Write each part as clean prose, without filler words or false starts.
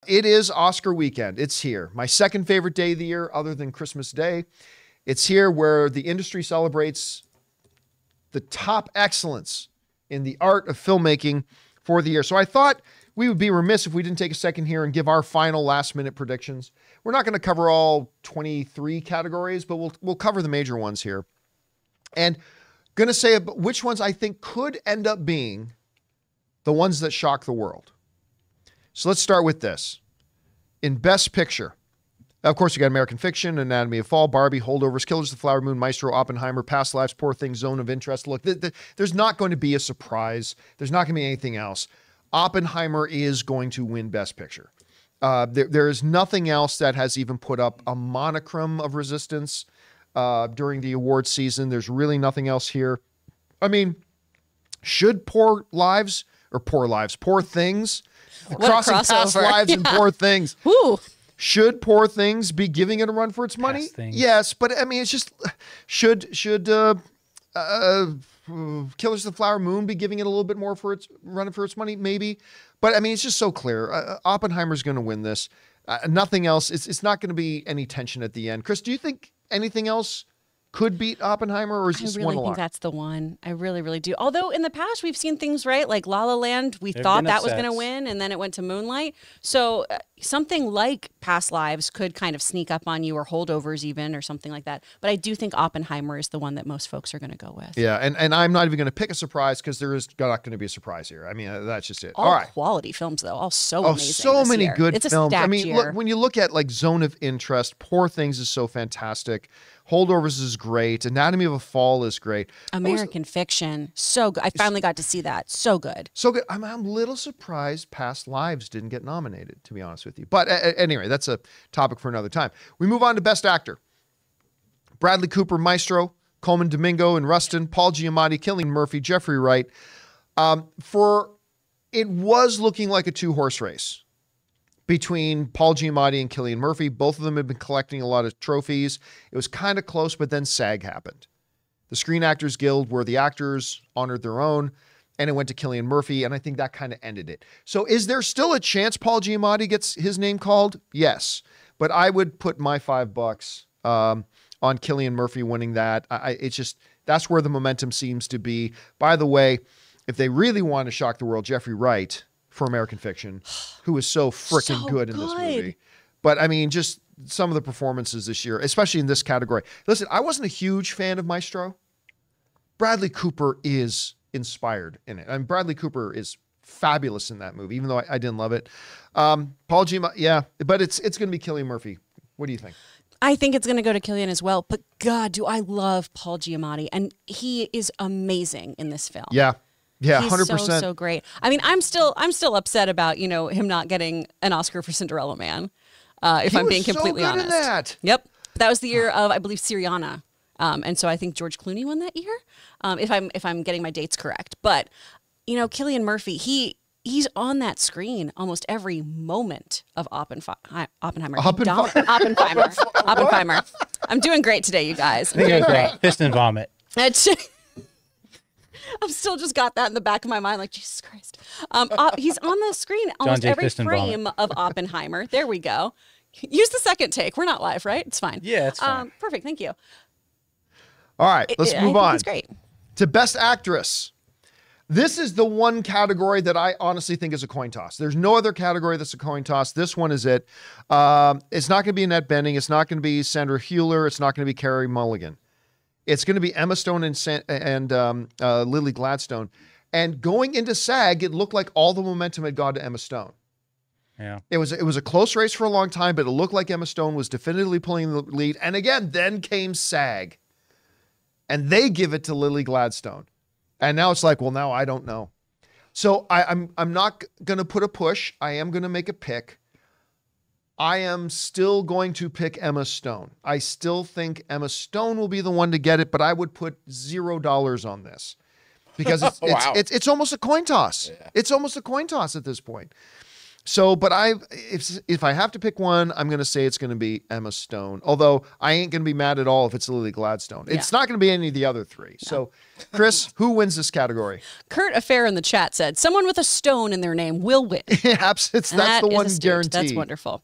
It is Oscar weekend. It's here. My second favorite day of the year, other than Christmas Day. It's here where the industry celebrates the top excellence in the art of filmmaking for the year. So I thought we would be remiss if we didn't take a second here and give our final last-minute predictions. We're not going to cover all 23 categories, but we'll cover the major ones here. And going to say which ones I think could end up being the ones that shock the world. So let's start with this. In Best Picture, of course, you got American Fiction, Anatomy of Fall, Barbie, Holdovers, Killers of the Flower Moon, Maestro, Oppenheimer, Past Lives, Poor Things, Zone of Interest. Look, there's not going to be a surprise. There's not going to be anything else. Oppenheimer is going to win Best Picture. There is nothing else that has even put up a monochrome of resistance during the award season. There's really nothing else here. I mean, should Poor Things, crossing Past Lives and Poor Things. Woo. Should Poor Things be giving it a run for its money? Yes, but I mean, it's just should Killers of the Flower Moon be giving it a little bit more for its run for its money? Maybe, but I mean, it's just so clear. Oppenheimer's going to win this. Nothing else. It's not going to be any tension at the end. Chris, do you think anything else could beat Oppenheimer, or is this one a lock? I really think that's the one. I really, really do. Although in the past we've seen things, right? Like La La Land, we thought that was going to win, and then it went to Moonlight. So something like Past Lives could kind of sneak up on you, or Holdovers even, or something like that. But I do think Oppenheimer is the one that most folks are going to go with. Yeah, and I'm not even going to pick a surprise because there is not going to be a surprise here. I mean, that's just it. All right. Quality films, though. All so amazing. So many year. good it's films. A I mean, year. look, when you look at like Zone of Interest, Poor Things is so fantastic. Holdovers is great. Anatomy of a Fall is great. American Fiction, so good. I finally got to see that. So good. So good. I'm a little surprised Past Lives didn't get nominated, to be honest with you. But anyway, that's a topic for another time. We move on to Best Actor. Bradley Cooper, Maestro, Coleman Domingo and Rustin, Paul Giamatti, Cillian Murphy, Jeffrey Wright. It was looking like a two-horse race between Paul Giamatti and Cillian Murphy. Both of them had been collecting a lot of trophies. It was kind of close, but then SAG happened. The Screen Actors Guild, where the actors honored their own, and it went to Cillian Murphy, and I think that kind of ended it. So is there still a chance Paul Giamatti gets his name called? Yes. But I would put my $5 on Cillian Murphy winning that. It's just, that's where the momentum seems to be. By the way, if they really want to shock the world, Jeffrey Wright for American Fiction, who is so freaking good in this movie. But I mean, just some of the performances this year, especially in this category. Listen, I wasn't a huge fan of Maestro. Bradley Cooper is inspired in it. And Bradley Cooper is fabulous in that movie, even though I didn't love it. Paul Giamatti, yeah, but it's going to be Cillian Murphy. What do you think? I think it's going to go to Cillian as well. But God, do I love Paul Giamatti. And he is amazing in this film. Yeah. Yeah, he's 100%. So great. I mean, I'm still upset about, him not getting an Oscar for Cinderella Man. If I'm being completely honest. In that. Yep. That was the year of, I believe, Syriana. And so I think George Clooney won that year. If I'm getting my dates correct. But, Cillian Murphy, he's on that screen almost every moment of Oppenheimer. Oppenheimer. I'm doing great today, you guys. I think it was great. Fist and vomit. I've still just got that in the back of my mind, like, Jesus Christ. He's on the screen almost every frame of Oppenheimer. There we go. Use the second take. We're not live, right? It's fine. Yeah, it's fine. Perfect. Thank you. All right, let's move on. It's great. To Best Actress. This is the one category that I honestly think is a coin toss. There's no other category that's a coin toss. This one is it. It's not going to be Annette Bening. It's not going to be Sandra Hüller. It's not going to be Carey Mulligan. It's going to be Emma Stone and Lily Gladstone. And going into SAG, it looked like all the momentum had gone to Emma Stone. Yeah. It was a close race for a long time, but it looked like Emma Stone was definitively pulling the lead. And again, then came SAG. And they give it to Lily Gladstone. And now it's like, well, now I don't know. So I'm not going to put a push. I am going to make a pick. I am still going to pick Emma Stone. I still think Emma Stone will be the one to get it, but I would put $0 on this because it's almost a coin toss. Yeah. It's almost a coin toss at this point. So, but if I have to pick one, I'm going to say it's going to be Emma Stone. Although I ain't going to be mad at all if it's Lily Gladstone. It's not going to be any of the other three. No. So, Chris, who wins this category? Kurt Affair in the chat said, someone with a stone in their name will win. That's the one guaranteed. That's wonderful.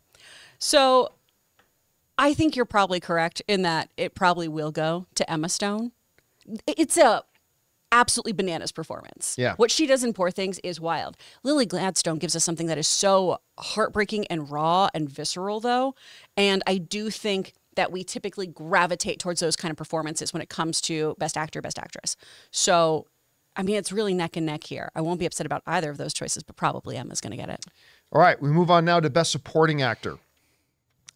So, I think you're probably correct in that it probably will go to Emma Stone. It's a absolutely bananas performance. Yeah. What she does in Poor Things is wild. Lily Gladstone gives us something that is so heartbreaking and raw and visceral, though. And I do think that we typically gravitate towards those kind of performances when it comes to Best Actor, Best Actress. So, I mean, it's really neck and neck here. I won't be upset about either of those choices, but probably Emma's going to get it. All right, we move on now to Best Supporting Actor.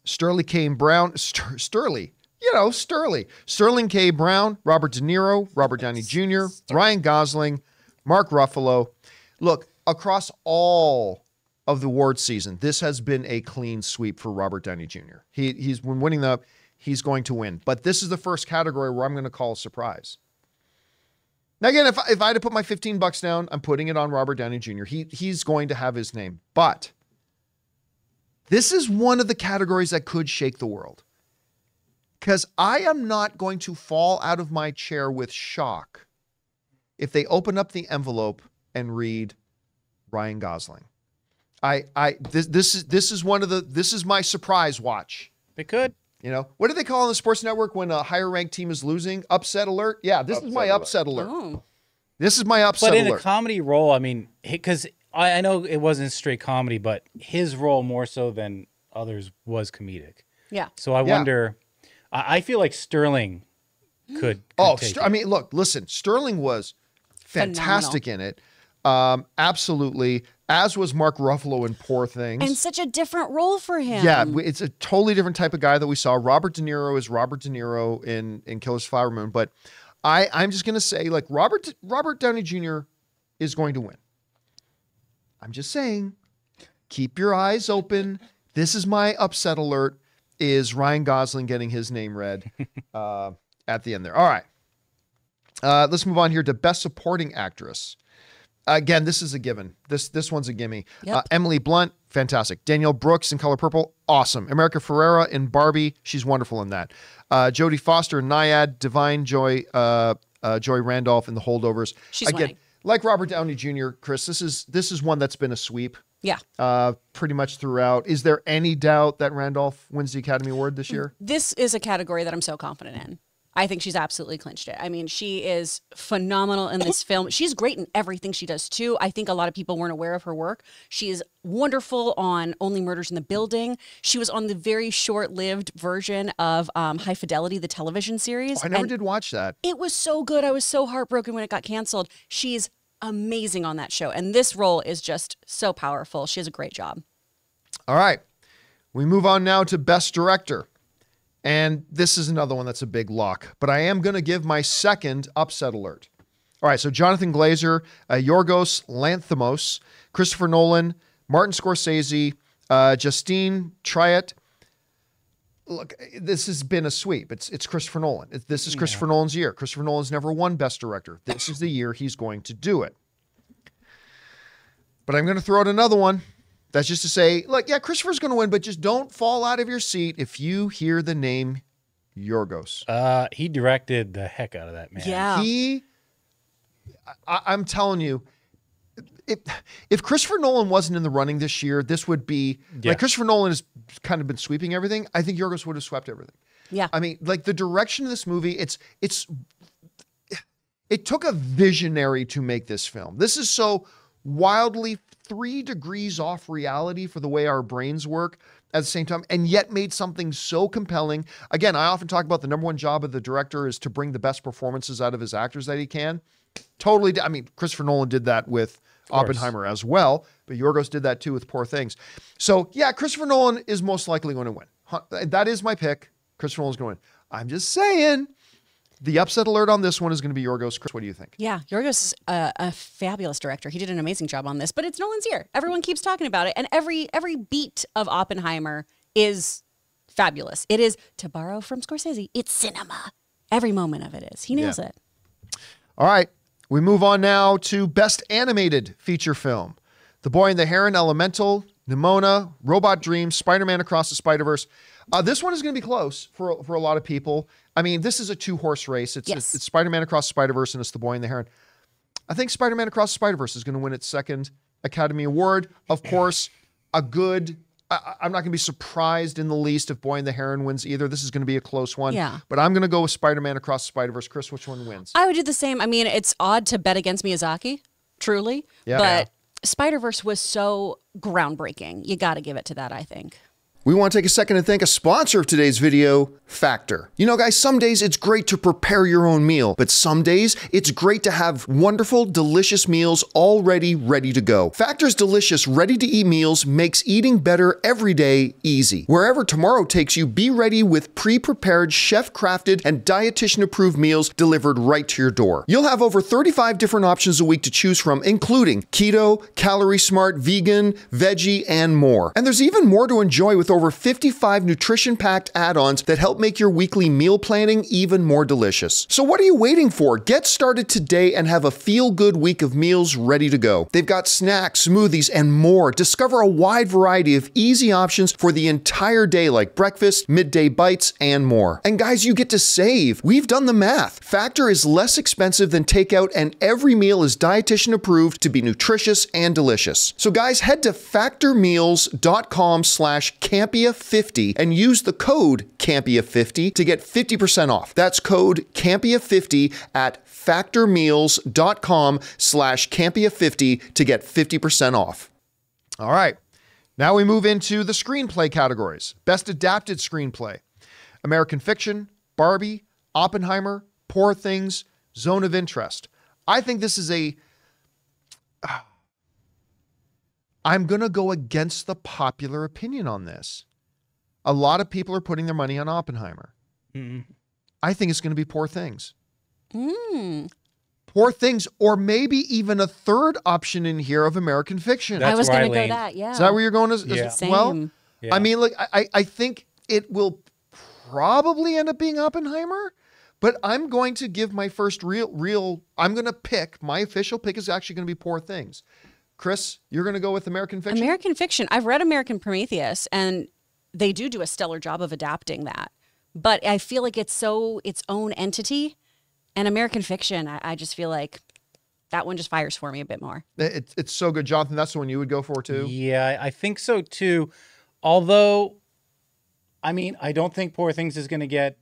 Sterling K. Brown, Sterling K. Brown, Robert De Niro, Robert Downey Jr., Ryan Gosling, Mark Ruffalo. Look, across all of the award season, this has been a clean sweep for Robert Downey Jr. He's been winning he's going to win. But this is the first category where I'm going to call a surprise. Now, again, if I had to put my $15 down, I'm putting it on Robert Downey Jr. He's going to have his name. But this is one of the categories that could shake the world. Because I am not going to fall out of my chair with shock if they open up the envelope and read Ryan Gosling. This is my surprise watch. They could. You know, what do they call on the sports network when a higher ranked team is losing? Upset alert? Yeah, this is my upset alert. Oh. This is my upset alert. But in a comedy role, I mean, because I know it wasn't straight comedy, but his role more so than others was comedic. Yeah. So I wonder... I feel like Sterling could take it. I mean, look, listen, Sterling was fantastic in it. Absolutely. As was Mark Ruffalo in Poor Things. And such a different role for him. Yeah, it's a totally different type of guy that we saw. Robert De Niro is Robert De Niro in Killers of the Flower Moon. But I'm just going to say, like, Robert Downey Jr. is going to win. I'm just saying, keep your eyes open. This is my upset alert. Is Ryan Gosling getting his name read at the end there. All right. Let's move on here to Best Supporting Actress. Again, this is a given. This one's a gimme. Yep. Emily Blunt, fantastic. Danielle Brooks in Color Purple, awesome. America Ferrera in Barbie, she's wonderful in that. Jodie Foster in Nyad, Divine Joy Randolph in The Holdovers. She's winning. Like Robert Downey Jr., Chris, this is one that's been a sweep. Yeah. Pretty much throughout. Is there any doubt that Randolph wins the Academy Award this year? This is a category that I'm so confident in. I think she's absolutely clinched it. I mean, she is phenomenal in this film. She's great in everything she does, too. I think a lot of people weren't aware of her work. She is wonderful on Only Murders in the Building. She was on the very short-lived version of High Fidelity, the television series. Oh, I never did watch that. It was so good. I was so heartbroken when it got canceled. She's amazing on that show. And this role is just so powerful. She has a great job. All right. We move on now to Best Director. And this is another one that's a big lock. But I am going to give my second upset alert. All right. So Jonathan Glazer, Yorgos Lanthimos, Christopher Nolan, Martin Scorsese, Justine Triet. Look, this has been a sweep. It's Christopher Nolan. This is Christopher Nolan's year. Christopher Nolan's never won Best Director. This is the year he's going to do it. But I'm going to throw out another one. That's just to say, look, yeah, Christopher's going to win, but just don't fall out of your seat if you hear the name Yorgos. He directed the heck out of that, man. Yeah. I'm telling you, if Christopher Nolan wasn't in the running this year, this would be like Christopher Nolan has kind of been sweeping everything. I think Yorgos would have swept everything. Yeah. I mean, like the direction of this movie, it took a visionary to make this film. This is so wildly 3 degrees off reality for the way our brains work at the same time, and yet made something so compelling. Again, I often talk about the number one job of the director is to bring the best performances out of his actors that he can. Totally. I mean, Christopher Nolan did that with Oppenheimer as well, but Yorgos did that too with Poor Things. So yeah, Christopher Nolan is most likely going to win. That is my pick. Christopher Nolan's going to win. I'm just saying the upset alert on this one is going to be Yorgos. Chris, what do you think? Yeah, Yorgos is a fabulous director. He did an amazing job on this, but it's Nolan's year. Everyone keeps talking about it, and every beat of Oppenheimer is fabulous. It is, to borrow from Scorsese, it's cinema. Every moment of it is. He nails it. All right. We move on now to Best Animated Feature Film. The Boy and the Heron, Elemental, Nimona, Robot Dreams, Spider-Man Across the Spider-Verse. This one is going to be close for a lot of people. I mean, this is a 2-horse race. It's Spider-Man Across the Spider-Verse and it's The Boy and the Heron. I think Spider-Man Across the Spider-Verse is going to win its second Academy Award. Of course, I'm not going to be surprised in the least if Boy and the Heron wins either. This is going to be a close one. Yeah. But I'm going to go with Spider-Man Across the Spider-Verse. Chris, which one wins? I would do the same. I mean, it's odd to bet against Miyazaki, truly. Yeah. But Spider-Verse was so groundbreaking. You got to give it to that, I think. We want to take a second to thank a sponsor of today's video, Factor. You know, guys, some days it's great to prepare your own meal, but some days it's great to have wonderful, delicious meals already ready to go. Factor's delicious, ready-to-eat meals makes eating better every day easy. Wherever tomorrow takes you, be ready with pre-prepared, chef-crafted, and dietitian-approved meals delivered right to your door. You'll have over 35 different options a week to choose from, including keto, calorie smart, vegan, veggie, and more. And there's even more to enjoy with over 55 nutrition-packed add-ons that help make your weekly meal planning even more delicious. So what are you waiting for? Get started today and have a feel-good week of meals ready to go. They've got snacks, smoothies, and more. Discover a wide variety of easy options for the entire day, like breakfast, midday bites, and more. And guys, you get to save. We've done the math. Factor is less expensive than takeout, and every meal is dietitian approved to be nutritious and delicious. So guys, head to factormeals.com/Campea50 and use the code Campea50 to get 50% off. That's code Campea50 at factormeals.com/Campea50 to get 50% off. All right. Now we move into the screenplay categories. Best Adapted Screenplay. American Fiction, Barbie, Oppenheimer, Poor Things, Zone of Interest. I think this is I'm going to go against the popular opinion on this. A lot of people are putting their money on Oppenheimer. I think it's going to be Poor Things. Poor Things, or maybe even a third option in here of American Fiction. I was going to go that, yeah. Is that where you're going as well? Yeah. I mean, look, I think it will probably end up being Oppenheimer, but I'm going to give my first I'm going to pick, my official pick is actually going to be Poor Things. Chris, you're going to go with American Fiction? American Fiction. I've read American Prometheus, and they do a stellar job of adapting that. But I feel like it's so its own entity. And American Fiction, I just feel like that one just fires for me a bit more. It's so good. Jonathan, that's the one you would go for too? Yeah, I think so too. Although, I mean, I don't think Poor Things is going to get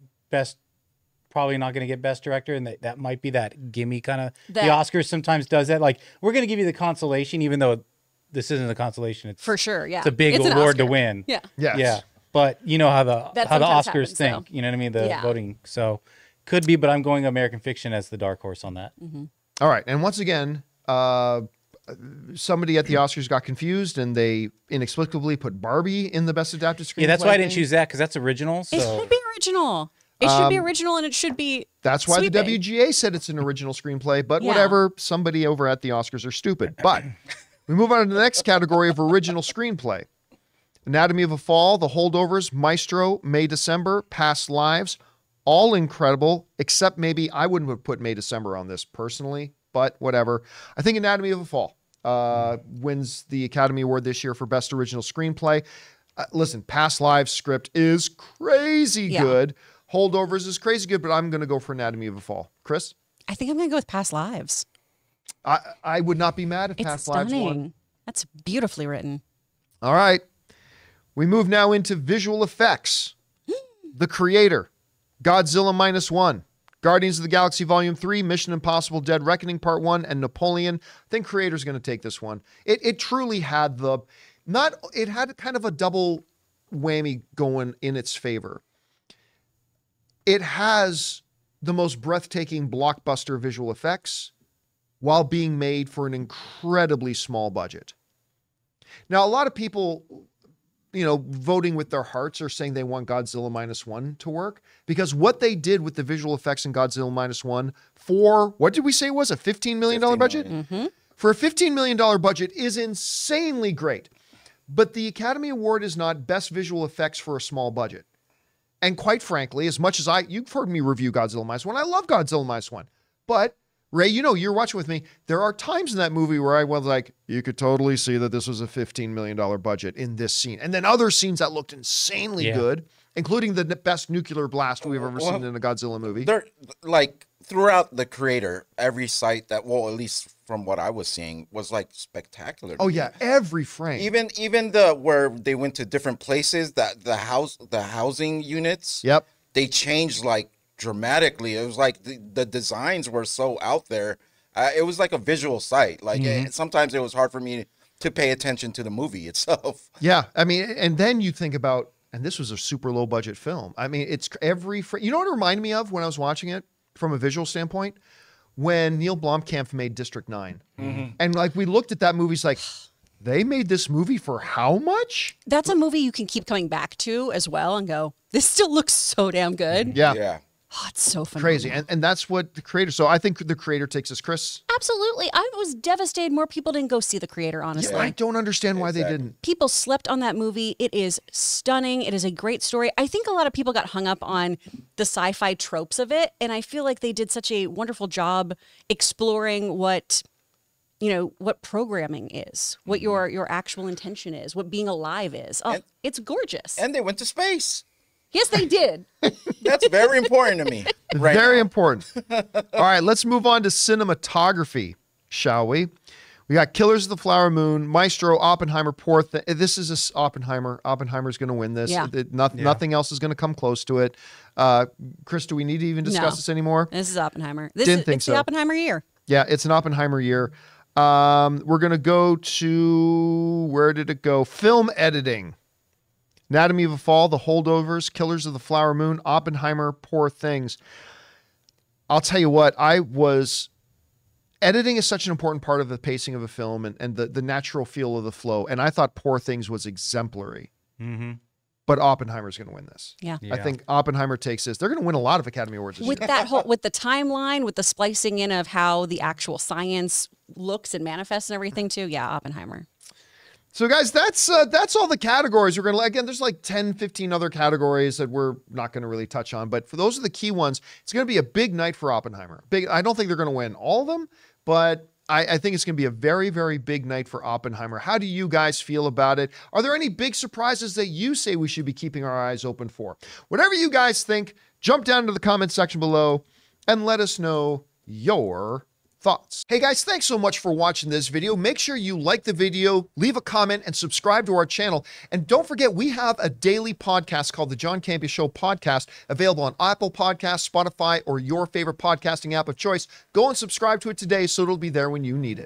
probably not going to get Best Director, and that might be that gimme kind of. The Oscars sometimes does that. Like, we're going to give you the consolation, even though this isn't a consolation. It's for sure, yeah. It's a big award to win. Yeah. Yes. Yeah. But you know how the Oscars happens, think. You know what I mean? The voting. So could be, but I'm going American Fiction as the dark horse on that. All right. And once again, somebody at the Oscars got confused and they inexplicably put Barbie in the Best Adapted Screenplay. Yeah, that's why I didn't choose that, because that's original. So. It should be original. It should be original, and it should be That's why sweeping. the WGA said it's an original screenplay, but whatever, somebody over at the Oscars are stupid. But we move on to the next category of original screenplay. Anatomy of a Fall, The Holdovers, Maestro, May, December, Past Lives, all incredible, except maybe I wouldn't have put May, December on this personally, but whatever. I think Anatomy of a Fall wins the Academy Award this year for Best Original Screenplay. Listen, Past Lives script is crazy good. Holdovers is crazy good, but I'm going to go for Anatomy of a Fall. Chris? I think I'm going to go with Past Lives. I would not be mad if Past Lives won. That's beautifully written. All right. We move now into visual effects. The Creator, Godzilla -1, Guardians of the Galaxy Volume 3, Mission Impossible Dead Reckoning Part 1, and Napoleon. I think Creator's going to take this one. It truly had it had kind of a double whammy going in its favor. It has the most breathtaking blockbuster visual effects while being made for an incredibly small budget. Now, a lot of people, voting with their hearts are saying they want Godzilla -1 to work, because what they did with the visual effects in Godzilla -1 for, what did we say it was, a $15 million budget? For a $15 million budget is insanely great. But the Academy Award is not Best Visual Effects for a small budget. And quite frankly, as much as you've heard me review Godzilla -1, I love Godzilla -1. But Ray, you know, you're watching with me. There are times in that movie where I was like, you could totally see that this was a $15 million budget in this scene. And then other scenes that looked insanely good, including the best nuclear blast we've ever seen in a Godzilla movie. They're like throughout the creator, every site that, well, at least from what I was seeing, was like spectacular. Oh yeah, every frame. Even the where they went to different places, that the housing units. Yep. They changed like dramatically. It was like the designs were so out there. It was like a visual sight. Like sometimes it was hard for me to pay attention to the movie itself. Yeah, I mean, and then you think about, and this was a super low budget film. I mean, it's every frame. You know what it reminded me of when I was watching it from a visual standpoint? When Neil Blomkamp made District 9. And like we looked at that movie, it's like, they made this movie for how much? That's a movie you can keep coming back to as well and go, this still looks so damn good. Yeah. Oh, it's so phenomenal. Crazy. And that's what the creator, so I think the creator takes us, Chris. Absolutely. I was devastated more people didn't go see the creator, honestly. Yeah, I don't understand why they didn't. People slept on that movie. It is stunning. It is a great story. I think a lot of people got hung up on the sci-fi tropes of it, and I feel like they did such a wonderful job exploring what programming is, what your actual intention is, what being alive is. Oh, it's gorgeous. And they went to space. Yes, they did. That's very important to me. Very important. All right, let's move on to cinematography, shall we? We got Killers of the Flower Moon, Maestro, Oppenheimer, This is Oppenheimer. Oppenheimer's going to win this. Yeah. Nothing else is going to come close to it. Chris, do we need to even discuss this anymore? This is Oppenheimer. It's the Oppenheimer year. Yeah, it's an Oppenheimer year. We're going to go to, where did it go? Film editing. Anatomy of a Fall, The Holdovers, Killers of the Flower Moon, Oppenheimer, Poor Things. I'll tell you what, editing is such an important part of the pacing of a film and the natural feel of the flow. And I thought Poor Things was exemplary. But Oppenheimer's going to win this. Yeah. I think Oppenheimer takes this. They're going to win a lot of Academy Awards this with year. that with the timeline, with the splicing in of how the actual science looks and manifests and everything too. Yeah, Oppenheimer. So guys, that's all the categories. We're going to, again, there's like 10, 15 other categories that we're not going to really touch on, but for those are the key ones. It's going to be a big night for Oppenheimer. I don't think they're going to win all of them, but I think it's going to be a very, very big night for Oppenheimer. How do you guys feel about it? Are there any big surprises that you say we should be keeping our eyes open for? Whatever you guys think, jump down into the comment section below and let us know your thoughts. Hey guys, thanks so much for watching this video. Make sure you like the video, leave a comment, and subscribe to our channel. And don't forget, we have a daily podcast called the John Campea Show podcast, available on Apple Podcasts, Spotify, or your favorite podcasting app of choice. Go and subscribe to it today so it'll be there when you need it.